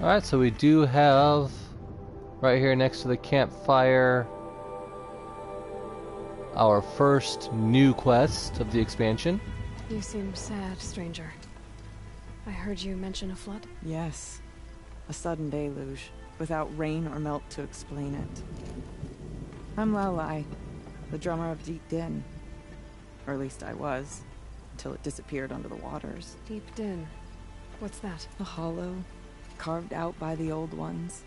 Alright, so we do have right here next to the campfire our first new quest of the expansion. You seem sad, stranger. I heard you mention a flood? Yes. A sudden deluge, without rain or melt to explain it. I'm Lelai, the drummer of Deep Din. Or at least I was, until it disappeared under the waters. Deep Din. What's that? A hollow, carved out by the old ones.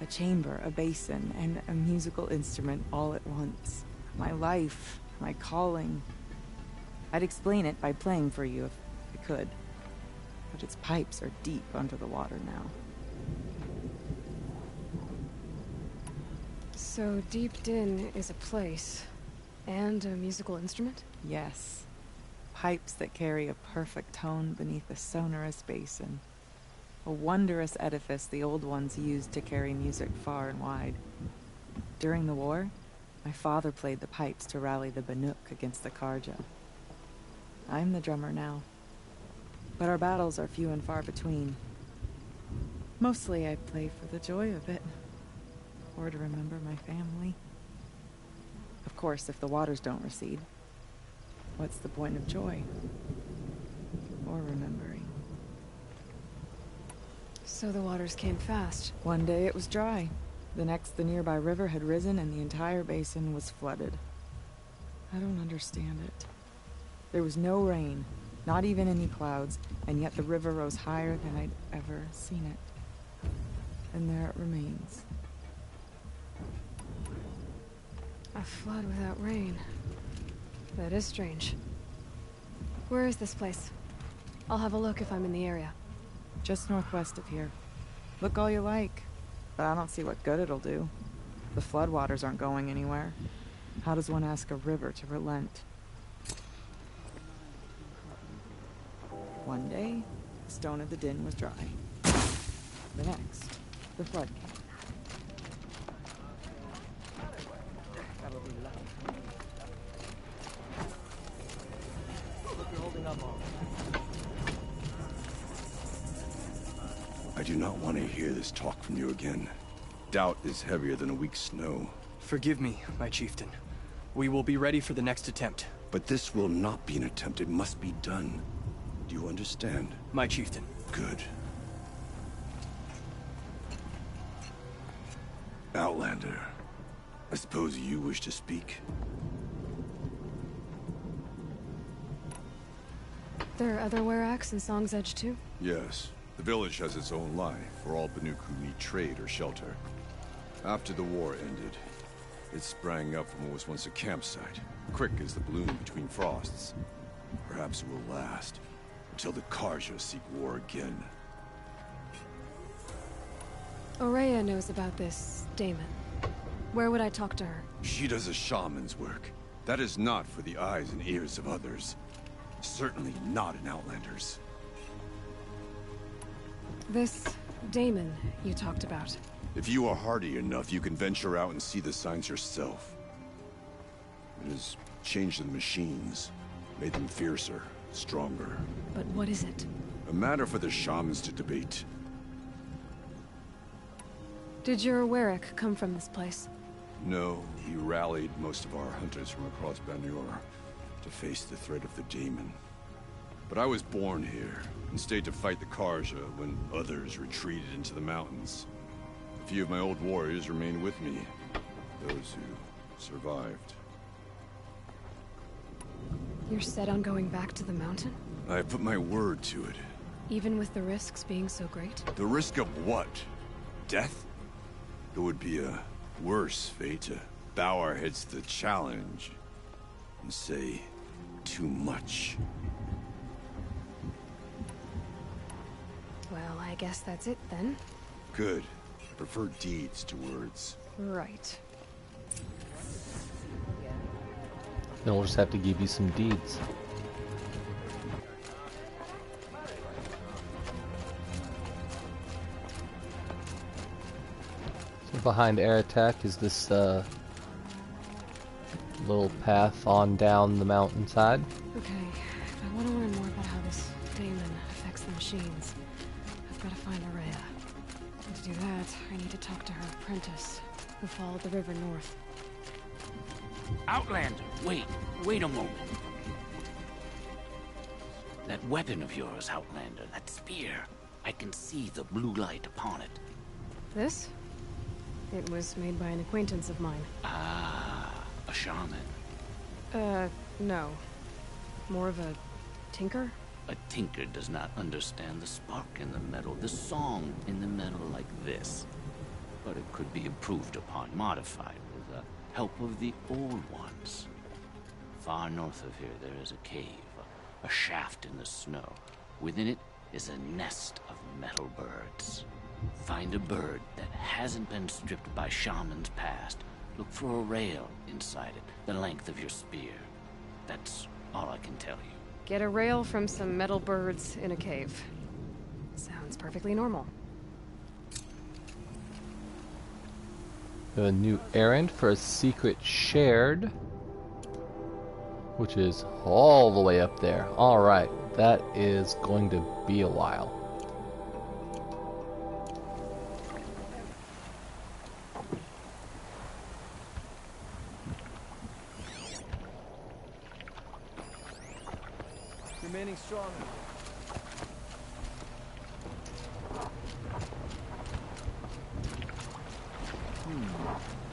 A chamber, a basin, and a musical instrument all at once. My life, my calling. I'd explain it by playing for you if I could. But its pipes are deep under the water now. So Deep Din is a place, and a musical instrument? Yes. Pipes that carry a perfect tone beneath a sonorous basin. A wondrous edifice the old ones used to carry music far and wide. During the war, my father played the pipes to rally the Banuk against the Karja. I'm the drummer now. But our battles are few and far between. Mostly I play for the joy of it. Or to remember my family. Of course, if the waters don't recede, what's the point of joy? Or remembering? So the waters came fast. One day it was dry. The next, the nearby river had risen and the entire basin was flooded. I don't understand it. There was no rain, not even any clouds, and yet the river rose higher than I'd ever seen it. And there it remains. A flood without rain. That is strange. Where is this place? I'll have a look if I'm in the area. Just northwest of here. Look all you like, but I don't see what good it'll do. The floodwaters aren't going anywhere. How does one ask a river to relent? One day, the stone of the din was dry. The next, the flood came. I do not want to hear this talk from you again. Doubt is heavier than a week's snow. Forgive me, my chieftain. We will be ready for the next attempt. But this will not be an attempt. It must be done. Do you understand? My chieftain. Good. Outlander, I suppose you wish to speak? There are other Weraks in Song's Edge too? Yes. The village has its own life for all Banuk who need trade or shelter. After the war ended, it sprang up from what was once a campsite, quick as the bloom between frosts. Perhaps it will last, until the Karja seek war again. Aurea knows about this Damon. Where would I talk to her? She does a shaman's work. That is not for the eyes and ears of others. Certainly not an Outlander's. This Damon you talked about. If you are hardy enough, you can venture out and see the signs yourself. It has changed the machines, made them fiercer, stronger. But what is it? A matter for the shamans to debate. Did your Werak come from this place? No, he rallied most of our hunters from across Banur to face the threat of the demon. But I was born here, and stayed to fight the Karja when others retreated into the mountains. A few of my old warriors remained with me, those who survived. You're set on going back to the mountain? I have put my word to it. Even with the risks being so great? The risk of what? Death? It would be a worse fate to bow our heads to the challenge and say too much. Well, I guess that's it then. Good. I prefer deeds to words. Right. Then we'll just have to give you some deeds. So behind air attack is this little path on down the mountainside. Okay, if I want to learn more about how this Damon affects the machines, I've got to find Aurea. do that, I need to talk to her apprentice, who followed the river north. Outlander, wait a moment. That weapon of yours, Outlander, that spear. I can see the blue light upon it. This? It was made by an acquaintance of mine. Ah, a shaman. No. More of a tinker? A tinker does not understand the spark in the metal, the song in the metal like this. But it could be improved upon, modified with the help of the old ones. Far north of here there is a cave, a shaft in the snow. Within it is a nest of metal birds. Find a bird that hasn't been stripped by shamans past. Look for a rail inside it, the length of your spear. That's all I can tell you. Get a rail from some metal birds in a cave. Sounds perfectly normal. A new errand for a secret shared, which is all the way up there. Alright, that is going to be a while. Remaining strong.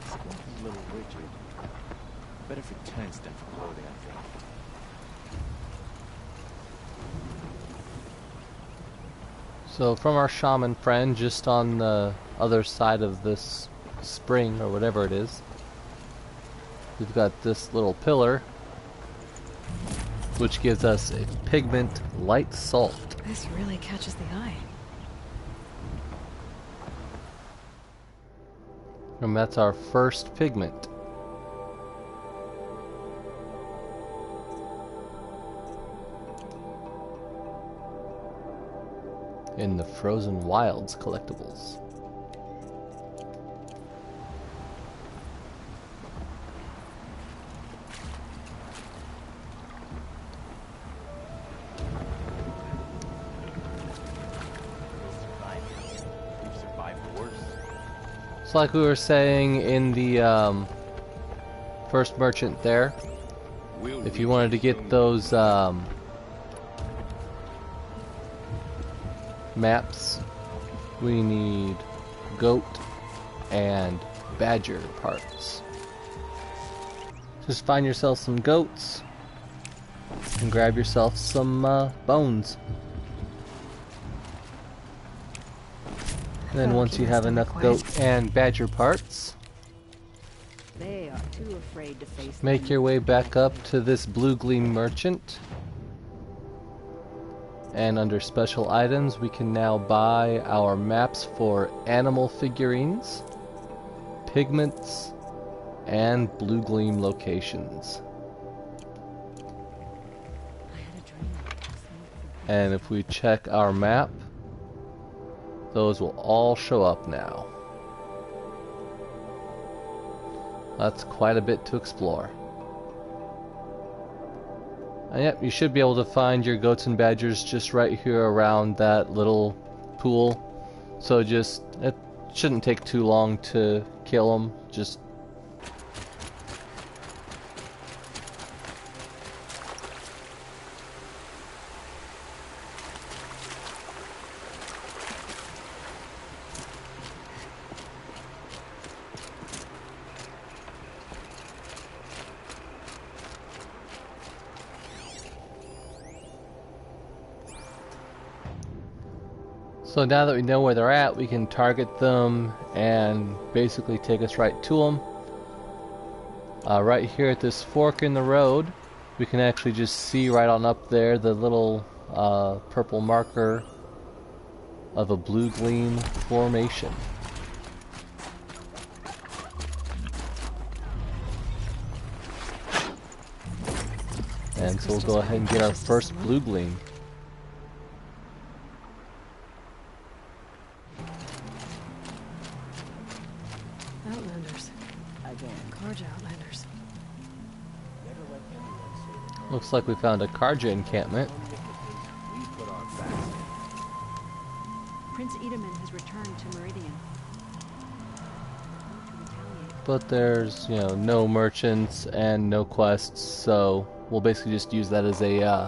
Skin's a little rigid. Better for tents than for clothing, I think. So from our shaman friend, just on the other side of this spring, or whatever it is, we've got this little pillar, which gives us a pigment light salt. This really catches the eye. And that's our first pigment. In the Frozen Wilds collectibles. So like we were saying in the first merchant there, if you wanted to get those maps, we need goat and badger parts. Just find yourself some goats and grab yourself some bones. And then once you have enough goat and badger parts, They are too afraid to face make your way back up to this Bluegleam merchant. And under special items, we can now buy our maps for animal figurines, pigments, and Bluegleam locations. And if we check our map, those will all show up now. That's quite a bit to explore. And yep, you should be able to find your goats and badgers just right here around that little pool. So just, it shouldn't take too long to kill them. Just so now that we know where they're at, we can target them and basically take us right to them. Right here at this fork in the road, we can actually just see right on up there the little purple marker of a Bluegleam formation. And so we'll go ahead and get our first Bluegleam. Outlanders. Carja outlanders. Looks like we found a Carja encampment. Prince Edaman has returned to Meridian. But there's, you know, no merchants and no quests, so we'll basically just use that as a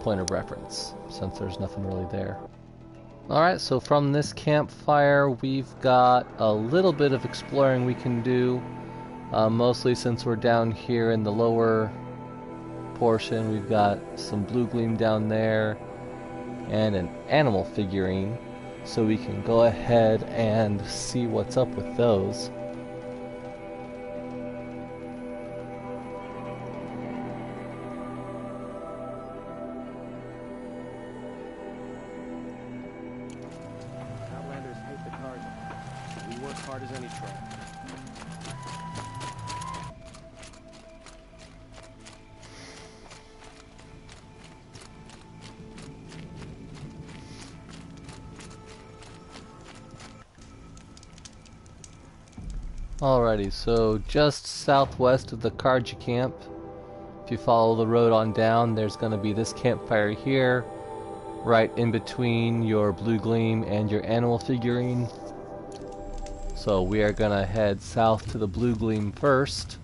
point of reference, since there's nothing really there. Alright, so from this campfire we've got a little bit of exploring we can do, mostly since we're down here in the lower portion. We've got some Bluegleam down there and an animal figurine, so we can go ahead and see what's up with those. Outlanders hate the cars. We work hard as any troll. Alrighty, so just southwest of the Karja camp, if you follow the road on down, there's going to be this campfire here, right in between your Bluegleam and your animal figurine. So we are going to head south to the Bluegleam first.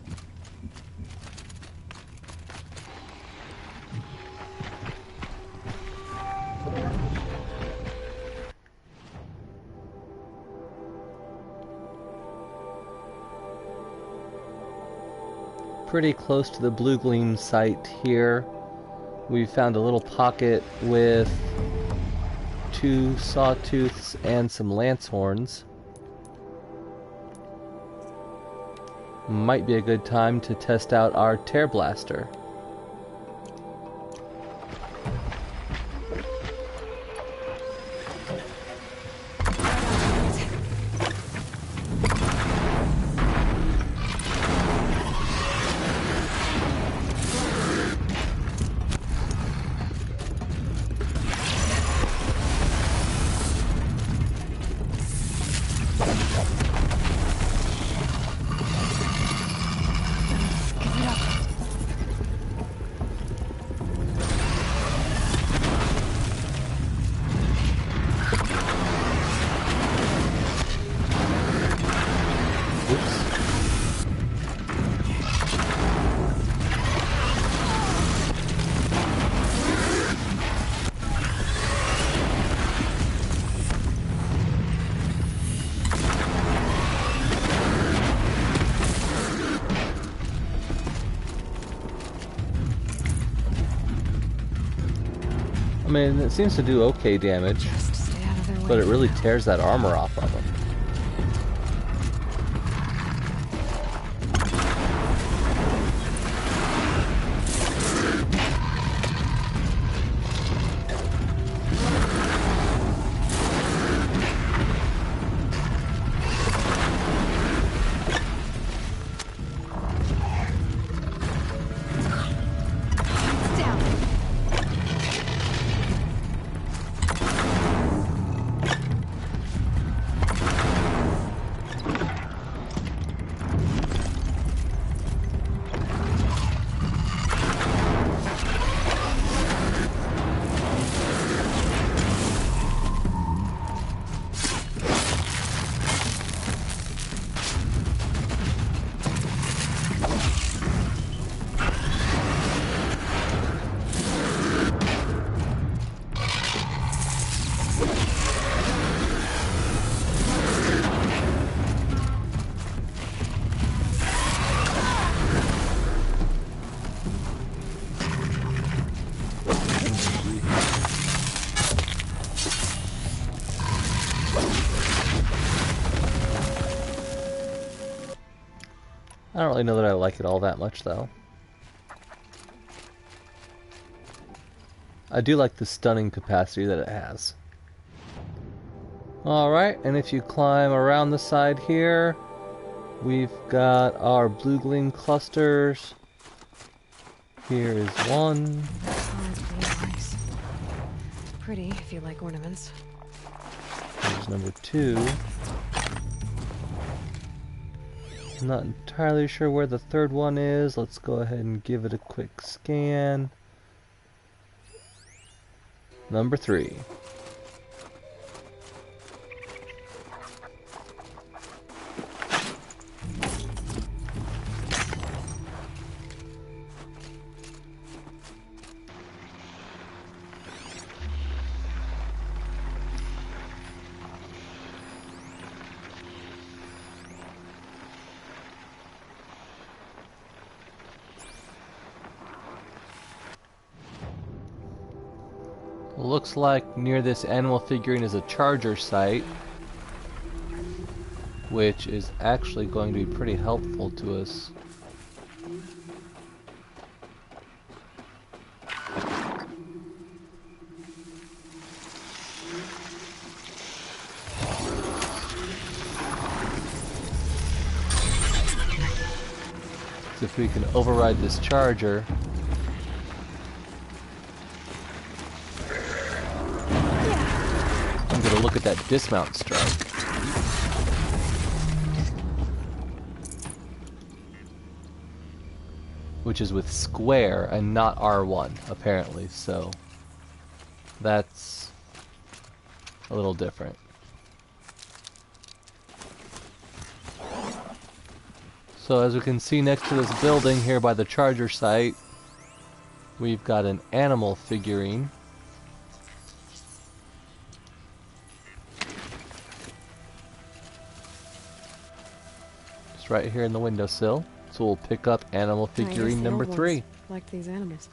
Pretty close to the Bluegleam site here. We found a little pocket with 2 sawtooths and some lancehorns. Might be a good time to test out our Tearblaster. I mean, it seems to do okay damage, but it really tears that armor off of him. I don't really know that I like it all that much, though. I do like the stunning capacity that it has. Alright, and if you climb around the side here, we've got our Bluegleam clusters. Here is one. Sounds pretty nice. Pretty, if you like ornaments. Here's number 2. I'm not entirely sure where the third one is. Let's go ahead and give it a quick scan. Number 3. Looks like near this animal figurine is a charger site, which is actually going to be pretty helpful to us. So if we can override this charger, I'm gonna look at that dismount strike. Which is with square and not R1, apparently, so that's a little different. So as we can see next to this building here by the charger site, we've got an animal figurine. Just right here in the windowsill. So we'll pick up animal figurine number 3. Like these animals.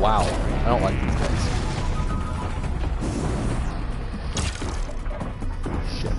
Wow, I don't like these guys. Shit.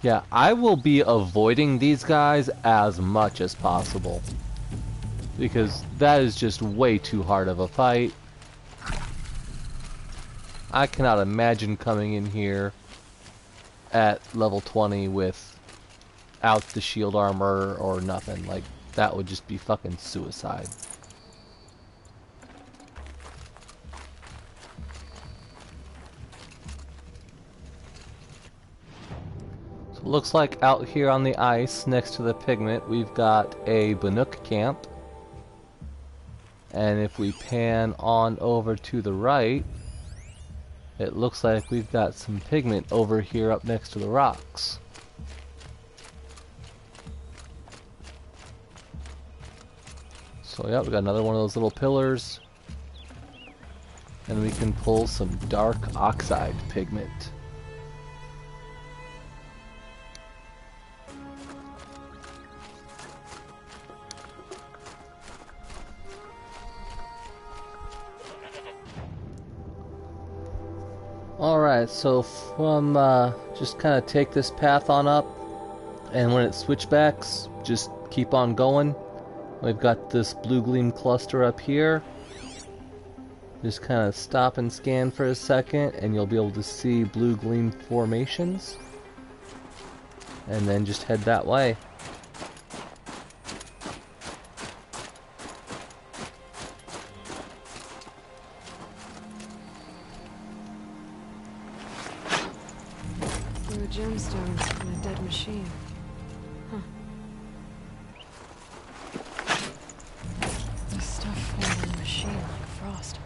Yeah, I will be avoiding these guys as much as possible. Because that is just way too hard of a fight. I cannot imagine coming in here at level 20 without the shield armor or nothing. Like, that would just be fucking suicide. Looks like out here on the ice next to the Pigment we've got a Banuk camp, and if we pan on over to the right it looks like we've got some pigment over here up next to the rocks. So yeah, we got another one of those little pillars. And we can pull some dark oxide pigment. Alright, so from just kind of take this path on up, and when it switchbacks, just keep on going. We've got this Bluegleam cluster up here. Just kind of stop and scan for a second, and you'll be able to see Bluegleam formations. And then just head that way. There were gemstones in a dead machine. Huh. This stuff formed in the machine like frost.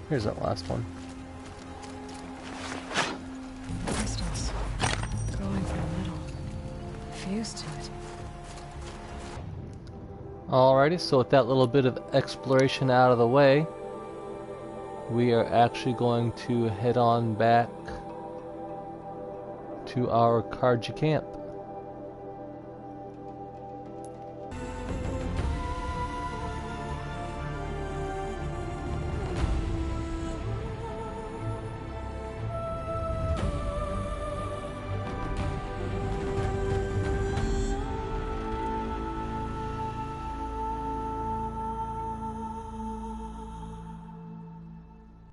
Here's that last one. Crystals. Glowing from the middle. Fused to it. Alrighty, so with that little bit of exploration out of the way, we are actually going to head on back to our Karja camp.